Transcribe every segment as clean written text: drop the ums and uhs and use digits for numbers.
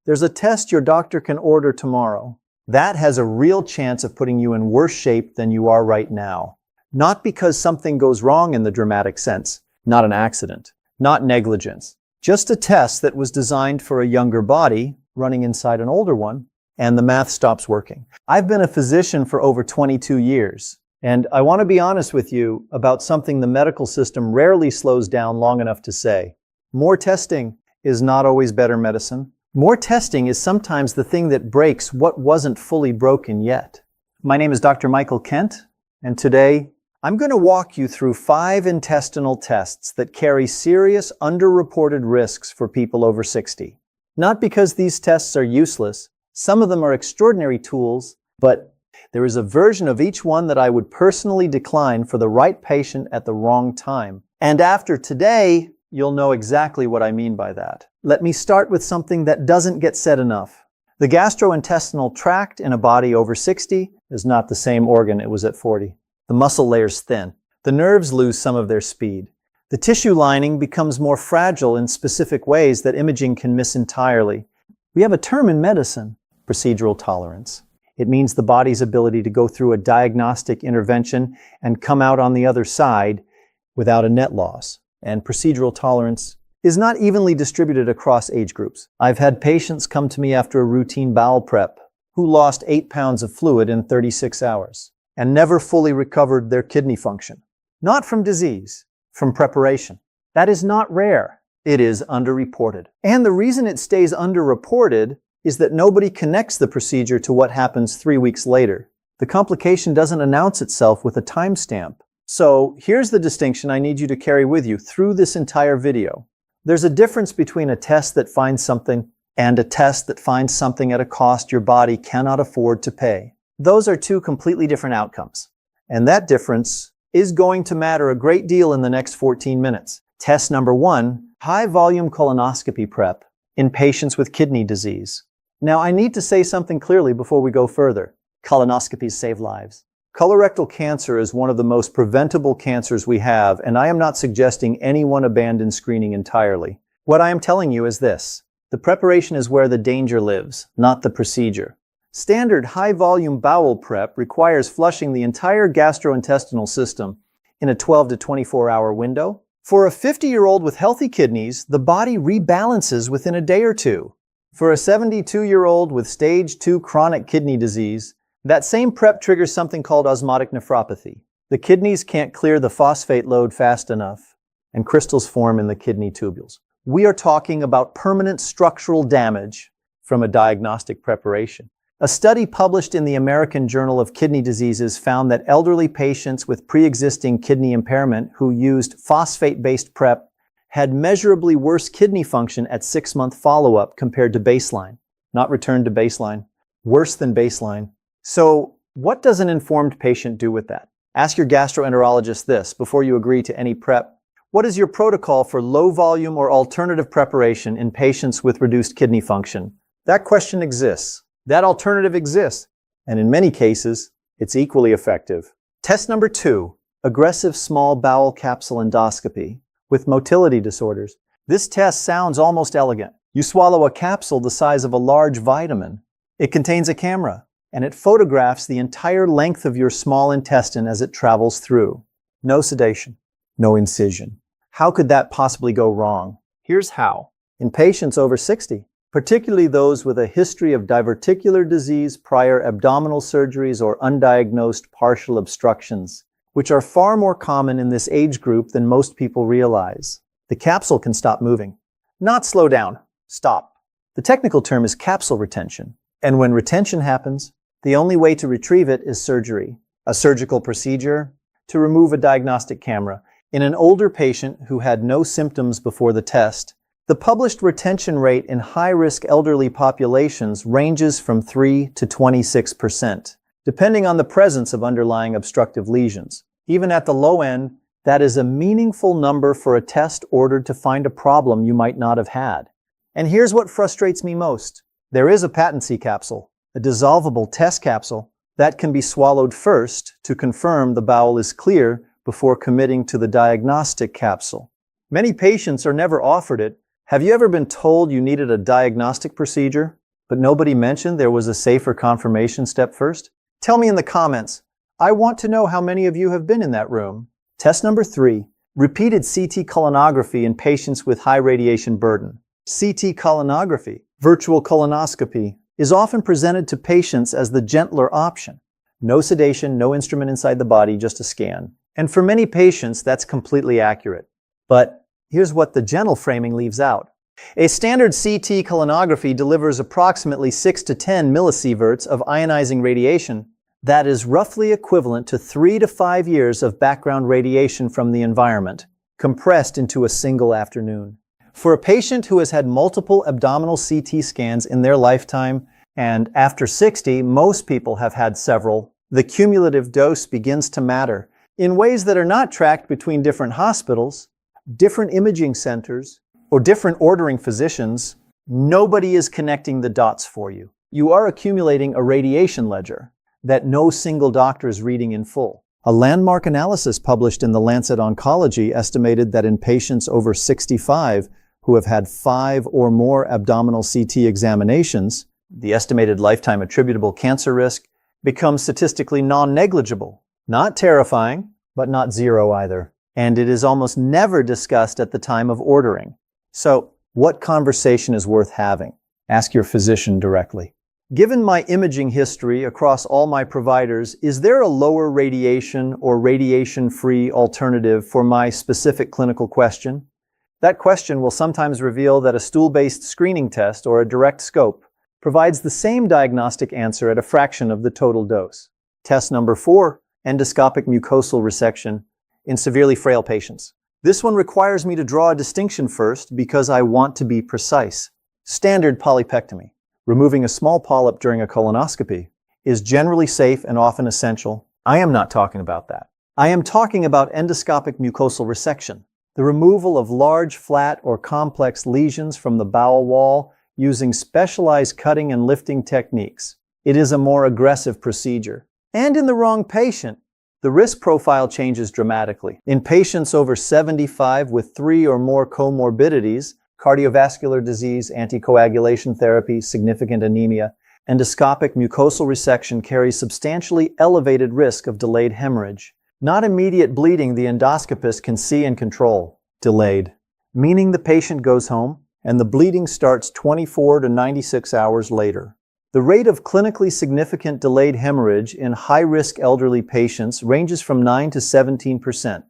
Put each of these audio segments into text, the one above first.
There's a test your doctor can order tomorrow. That has a real chance of putting you in worse shape than you are right now. Not because something goes wrong in the dramatic sense, not an accident, not negligence, just a test that was designed for a younger body running inside an older one, and the math stops working. I've been a physician for over 22 years, and I want to be honest with you about something the medical system rarely slows down long enough to say. More testing is not always better medicine. More testing is sometimes the thing that breaks what wasn't fully broken yet. My name is Dr. Michael Kent, and today I'm going to walk you through 5 intestinal tests that carry serious underreported risks for people over 60. Not because these tests are useless, some of them are extraordinary tools, but there is a version of each one that I would personally decline for the right patient at the wrong time. And after today, you'll know exactly what I mean by that. Let me start with something that doesn't get said enough. The gastrointestinal tract in a body over 60 is not the same organ it was at 40. The muscle layers thin. The nerves lose some of their speed. The tissue lining becomes more fragile in specific ways that imaging can miss entirely. We have a term in medicine, procedural tolerance. It means the body's ability to go through a diagnostic intervention and come out on the other side without a net loss. And procedural tolerance is not evenly distributed across age groups. I've had patients come to me after a routine bowel prep who lost 8 pounds of fluid in 36 hours. And never fully recovered their kidney function. Not from disease, from preparation. That is not rare. It is underreported. And the reason it stays underreported is that nobody connects the procedure to what happens 3 weeks later. The complication doesn't announce itself with a timestamp. So here's the distinction I need you to carry with you through this entire video. There's a difference between a test that finds something and a test that finds something at a cost your body cannot afford to pay. Those are 2 completely different outcomes. And that difference is going to matter a great deal in the next 14 minutes. Test number 1, high-volume colonoscopy prep in patients with kidney disease. Now, I need to say something clearly before we go further. Colonoscopies save lives. Colorectal cancer is one of the most preventable cancers we have, and I am not suggesting anyone abandon screening entirely. What I am telling you is this. The preparation is where the danger lives, not the procedure. Standard high-volume bowel prep requires flushing the entire gastrointestinal system in a 12 to 24-hour window. For a 50-year-old with healthy kidneys, the body rebalances within a day or 2. For a 72-year-old with stage 2 chronic kidney disease, that same prep triggers something called osmotic nephropathy. The kidneys can't clear the phosphate load fast enough, and crystals form in the kidney tubules. We are talking about permanent structural damage from a diagnostic preparation. A study published in the American Journal of Kidney Diseases found that elderly patients with pre-existing kidney impairment who used phosphate-based prep had measurably worse kidney function at 6-month follow-up compared to baseline. Not return to baseline. Worse than baseline. So, what does an informed patient do with that? Ask your gastroenterologist this before you agree to any prep. What is your protocol for low-volume or alternative preparation in patients with reduced kidney function? That question exists. That alternative exists, and in many cases, it's equally effective. Test number 2, aggressive small bowel capsule endoscopy with motility disorders. This test sounds almost elegant. You swallow a capsule the size of a large vitamin. It contains a camera, and it photographs the entire length of your small intestine as it travels through. No sedation, no incision. How could that possibly go wrong? Here's how. In patients over 60, particularly those with a history of diverticular disease, prior abdominal surgeries, or undiagnosed partial obstructions, which are far more common in this age group than most people realize. The capsule can stop moving. Not slow down, stop. The technical term is capsule retention. And when retention happens, the only way to retrieve it is surgery. A surgical procedure to remove a diagnostic camera. In an older patient who had no symptoms before the test, the published retention rate in high-risk elderly populations ranges from 3 to 26%, depending on the presence of underlying obstructive lesions. Even at the low end, that is a meaningful number for a test ordered to find a problem you might not have had. And here's what frustrates me most. There is a patency capsule, a dissolvable test capsule, that can be swallowed first to confirm the bowel is clear before committing to the diagnostic capsule. Many patients are never offered it Have you ever been told you needed a diagnostic procedure, but nobody mentioned there was a safer confirmation step first? Tell me in the comments. I want to know how many of you have been in that room. Test number 3. Repeated CT colonography in patients with high radiation burden. CT colonography, virtual colonoscopy, is often presented to patients as the gentler option. No sedation, no instrument inside the body, just a scan. And for many patients, that's completely accurate. But here's what the gentle framing leaves out. A standard CT colonography delivers approximately 6 to 10 millisieverts of ionizing radiation. That is roughly equivalent to 3 to 5 years of background radiation from the environment, compressed into a single afternoon. For a patient who has had multiple abdominal CT scans in their lifetime, and after 60, most people have had several, the cumulative dose begins to matter in ways that are not tracked between different hospitals, different imaging centers, or different ordering physicians. Nobody is connecting the dots for you. You are accumulating a radiation ledger that no single doctor is reading in full. A landmark analysis published in The Lancet Oncology estimated that in patients over 65 who have had 5 or more abdominal CT examinations, the estimated lifetime attributable cancer risk becomes statistically non-negligible. Not terrifying, but not zero either. And it is almost never discussed at the time of ordering. So, what conversation is worth having? Ask your physician directly. Given my imaging history across all my providers, is there a lower radiation or radiation-free alternative for my specific clinical question? That question will sometimes reveal that a stool-based screening test or a direct scope provides the same diagnostic answer at a fraction of the total dose. Test number 4, endoscopic mucosal resection in severely frail patients. This one requires me to draw a distinction first because I want to be precise. Standard polypectomy, removing a small polyp during a colonoscopy, is generally safe and often essential. I am not talking about that. I am talking about endoscopic mucosal resection, the removal of large, flat, or complex lesions from the bowel wall using specialized cutting and lifting techniques. It is a more aggressive procedure. And in the wrong patient, the risk profile changes dramatically. In patients over 75 with 3 or more comorbidities, cardiovascular disease, anticoagulation therapy, significant anemia, endoscopic mucosal resection carries substantially elevated risk of delayed hemorrhage. Not immediate bleeding the endoscopist can see and control. Delayed, meaning the patient goes home and the bleeding starts 24 to 96 hours later. The rate of clinically significant delayed hemorrhage in high-risk elderly patients ranges from 9 to 17%.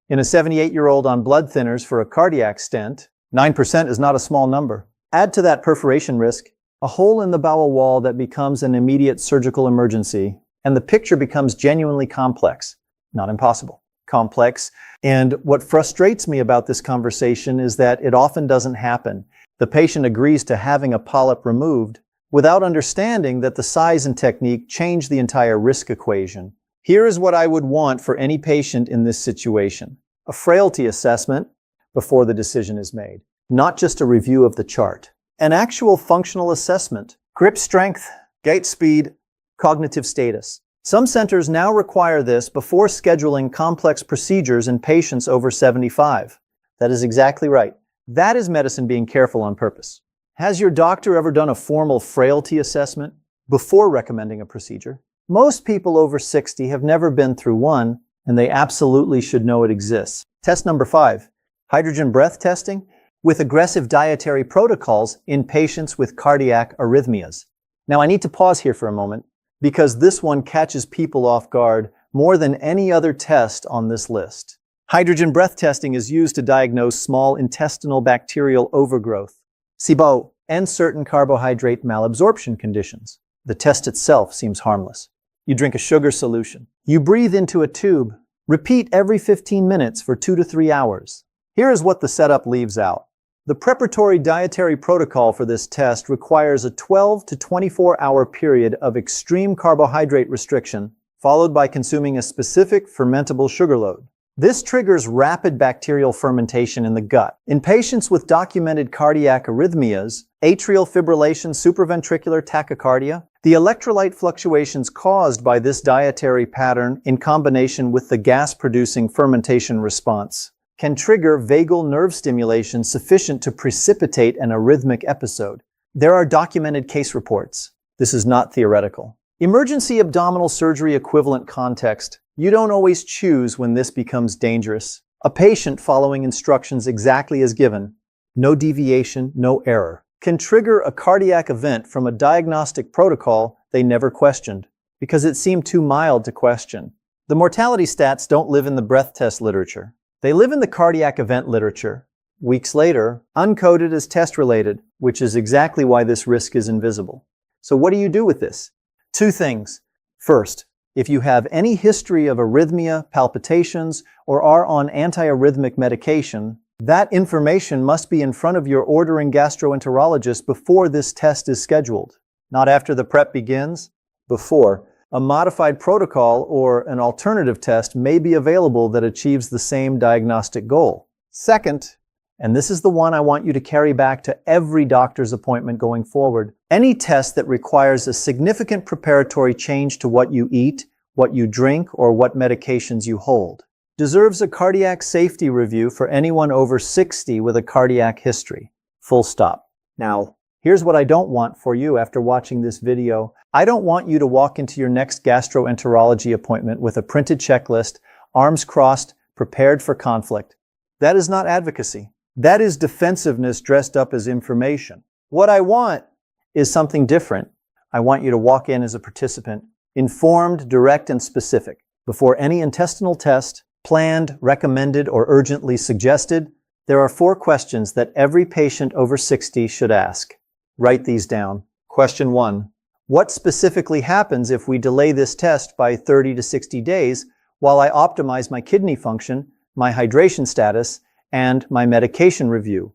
In a 78-year-old on blood thinners for a cardiac stent, 9% is not a small number. Add to that perforation risk, a hole in the bowel wall that becomes an immediate surgical emergency, and the picture becomes genuinely complex. Not impossible. Complex. And what frustrates me about this conversation is that it often doesn't happen. The patient agrees to having a polyp removed without understanding that the size and technique change the entire risk equation. Here is what I would want for any patient in this situation. A frailty assessment before the decision is made. Not just a review of the chart. An actual functional assessment. Grip strength, gait speed, cognitive status. Some centers now require this before scheduling complex procedures in patients over 75. That is exactly right. That is medicine being careful on purpose. Has your doctor ever done a formal frailty assessment before recommending a procedure? Most people over 60 have never been through one, and they absolutely should know it exists. Test number 5, hydrogen breath testing with aggressive dietary protocols in patients with cardiac arrhythmias. Now I need to pause here for a moment because this one catches people off guard more than any other test on this list. Hydrogen breath testing is used to diagnose small intestinal bacterial overgrowth, SIBO, and certain carbohydrate malabsorption conditions. The test itself seems harmless. You drink a sugar solution. You breathe into a tube. Repeat every 15 minutes for 2 to 3 hours. Here is what the setup leaves out. The preparatory dietary protocol for this test requires a 12 to 24-hour period of extreme carbohydrate restriction, followed by consuming a specific fermentable sugar load. This triggers rapid bacterial fermentation in the gut. In patients with documented cardiac arrhythmias, atrial fibrillation, supraventricular tachycardia, the electrolyte fluctuations caused by this dietary pattern in combination with the gas-producing fermentation response can trigger vagal nerve stimulation sufficient to precipitate an arrhythmic episode. There are documented case reports. This is not theoretical. Emergency abdominal surgery equivalent context. You don't always choose when this becomes dangerous. A patient following instructions exactly as given, no deviation, no error, can trigger a cardiac event from a diagnostic protocol they never questioned, because it seemed too mild to question. The mortality stats don't live in the breath test literature. They live in the cardiac event literature. Weeks later, uncoded as test-related, which is exactly why this risk is invisible. So what do you do with this? Two things. First, if you have any history of arrhythmia, palpitations, or are on antiarrhythmic medication, that information must be in front of your ordering gastroenterologist before this test is scheduled. Not after the prep begins, before. A modified protocol or an alternative test may be available that achieves the same diagnostic goal. Second, and this is the one I want you to carry back to every doctor's appointment going forward, any test that requires a significant preparatory change to what you eat, what you drink, or what medications you hold deserves a cardiac safety review for anyone over 60 with a cardiac history. Full stop. Now, here's what I don't want for you after watching this video. I don't want you to walk into your next gastroenterology appointment with a printed checklist, arms crossed, prepared for conflict. That is not advocacy. That is defensiveness dressed up as information. What I want is something different. I want you to walk in as a participant, informed, direct, and specific. Before any intestinal test, planned, recommended, or urgently suggested, there are 4 questions that every patient over 60 should ask. Write these down. Question 1. What specifically happens if we delay this test by 30 to 60 days while I optimize my kidney function, my hydration status, and my medication review?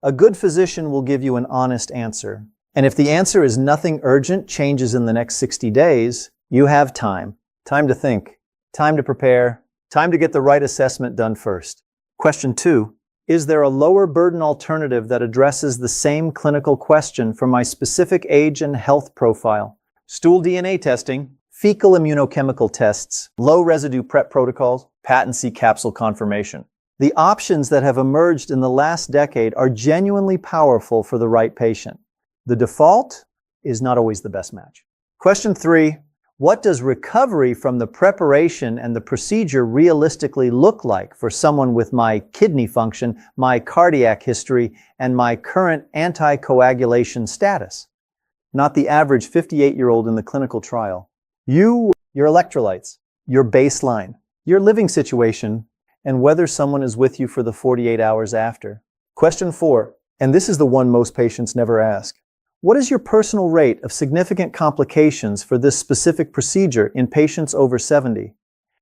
A good physician will give you an honest answer. And if the answer is nothing urgent changes in the next 60 days, you have time. Time to think. Time to prepare. Time to get the right assessment done first. Question 2. Is there a lower burden alternative that addresses the same clinical question for my specific age and health profile? Stool DNA testing, fecal immunochemical tests, low residue prep protocols, patency capsule confirmation. The options that have emerged in the last decade are genuinely powerful for the right patient. The default is not always the best match. Question 3. What does recovery from the preparation and the procedure realistically look like for someone with my kidney function, my cardiac history, and my current anticoagulation status? Not the average 58-year-old in the clinical trial. Your electrolytes, your baseline, your living situation, and whether someone is with you for the 48 hours after. Question 4, and this is the one most patients never ask. What is your personal rate of significant complications for this specific procedure in patients over 70?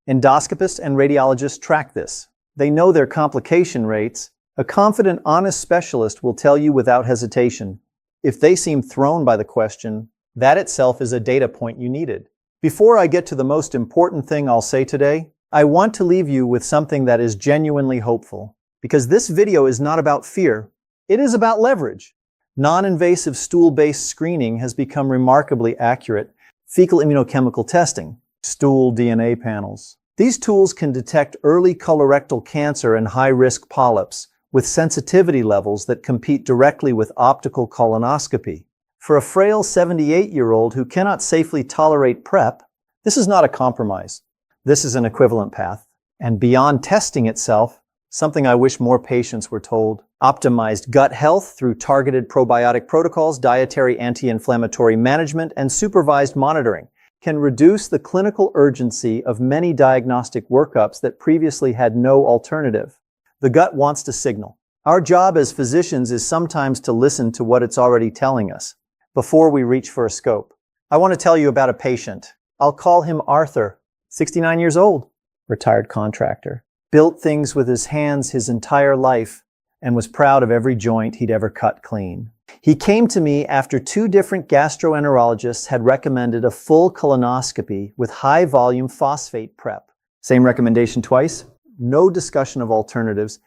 Endoscopists and radiologists track this. They know their complication rates. A confident, honest specialist will tell you without hesitation. If they seem thrown by the question, that itself is a data point you needed. Before I get to the most important thing I'll say today, I want to leave you with something that is genuinely hopeful. Because this video is not about fear, it is about leverage. Non-invasive stool-based screening has become remarkably accurate. Fecal immunochemical testing, stool DNA panels. These tools can detect early colorectal cancer and high-risk polyps with sensitivity levels that compete directly with optical colonoscopy. For a frail 78-year-old who cannot safely tolerate PrEP, this is not a compromise. This is an equivalent path. And beyond testing itself, something I wish more patients were told. Optimized gut health through targeted probiotic protocols, dietary anti-inflammatory management, and supervised monitoring can reduce the clinical urgency of many diagnostic workups that previously had no alternative. The gut wants to signal. Our job as physicians is sometimes to listen to what it's already telling us before we reach for a scope. I want to tell you about a patient. I'll call him Arthur, 69 years old, retired contractor. Built things with his hands his entire life and was proud of every joint he'd ever cut clean. He came to me after 2 different gastroenterologists had recommended a full colonoscopy with high-volume phosphate prep. Same recommendation twice, no discussion of alternatives.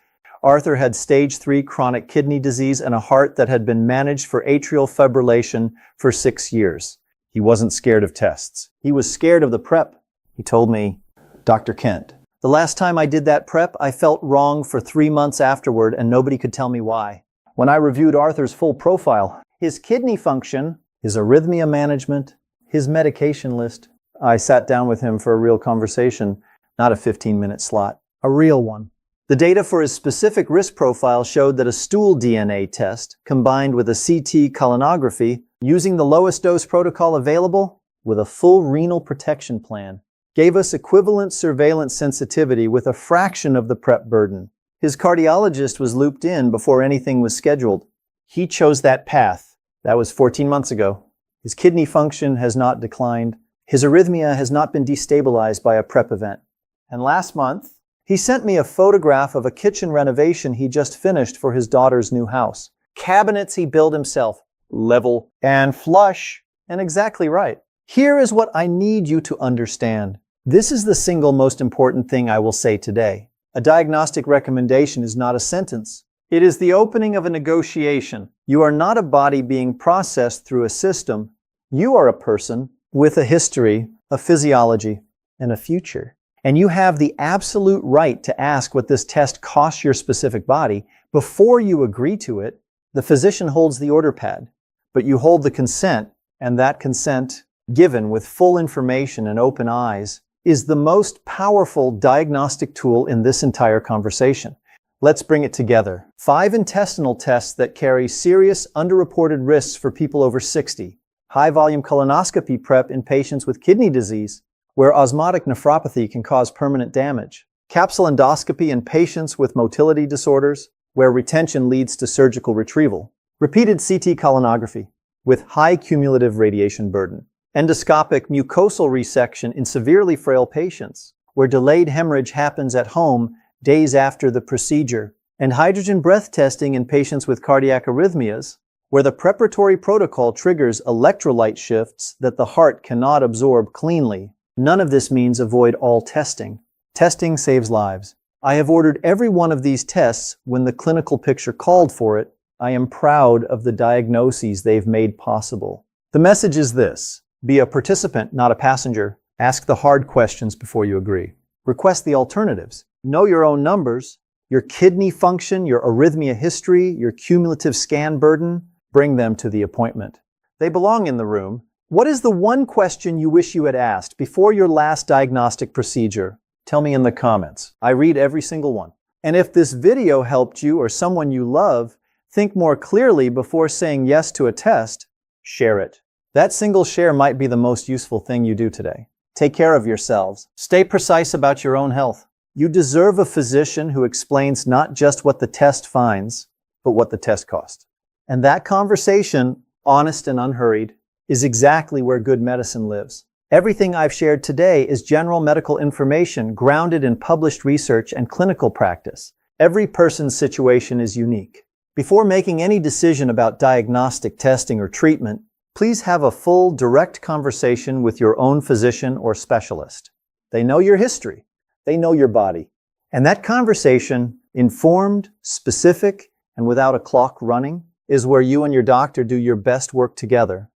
Arthur had stage 3 chronic kidney disease and a heart that had been managed for atrial fibrillation for 6 years. He wasn't scared of tests. He was scared of the prep. He told me, Dr. Kent, The last time I did that prep, I felt wrong for 3 months afterward and nobody could tell me why. When I reviewed Arthur's full profile, his kidney function, his arrhythmia management, his medication list, I sat down with him for a real conversation, not a 15-minute slot, a real one. The data for his specific risk profile showed that a stool DNA test combined with a CT colonography using the lowest dose protocol available with a full renal protection plan gave us equivalent surveillance sensitivity with a fraction of the prep burden. His cardiologist was looped in before anything was scheduled. He chose that path. That was 14 months ago. His kidney function has not declined. His arrhythmia has not been destabilized by a prep event. And last month, he sent me a photograph of a kitchen renovation he just finished for his daughter's new house. Cabinets he built himself, level and flush, and exactly right. Here is what I need you to understand. This is the single most important thing I will say today. A diagnostic recommendation is not a sentence. It is the opening of a negotiation. You are not a body being processed through a system. You are a person with a history, a physiology, and a future. And you have the absolute right to ask what this test costs your specific body before you agree to it. The physician holds the order pad, but you hold the consent, and that consent, given with full information and open eyes, is the most powerful diagnostic tool in this entire conversation. Let's bring it together. 5 intestinal tests that carry serious underreported risks for people over 60. High-volume colonoscopy prep in patients with kidney disease, where osmotic nephropathy can cause permanent damage. Capsule endoscopy in patients with motility disorders, where retention leads to surgical retrieval. Repeated CT colonography, with high cumulative radiation burden. Endoscopic mucosal resection in severely frail patients, where delayed hemorrhage happens at home days after the procedure. And hydrogen breath testing in patients with cardiac arrhythmias, where the preparatory protocol triggers electrolyte shifts that the heart cannot absorb cleanly. None of this means avoid all testing. Testing saves lives. I have ordered every one of these tests when the clinical picture called for it. I am proud of the diagnoses they've made possible. The message is this: be a participant, not a passenger. Ask the hard questions before you agree. Request the alternatives. Know your own numbers, your kidney function, your arrhythmia history, your cumulative scan burden. Bring them to the appointment. They belong in the room. What is the one question you wish you had asked before your last diagnostic procedure? Tell me in the comments. I read every single one. And if this video helped you or someone you love think more clearly before saying yes to a test, share it. That single share might be the most useful thing you do today. Take care of yourselves. Stay precise about your own health. You deserve a physician who explains not just what the test finds, but what the test costs. And that conversation, honest and unhurried, is exactly where good medicine lives. Everything I've shared today is general medical information grounded in published research and clinical practice. Every person's situation is unique. Before making any decision about diagnostic testing or treatment, please have a full, direct conversation with your own physician or specialist. They know your history. They know your body. And that conversation, informed, specific, and without a clock running, is where you and your doctor do your best work together.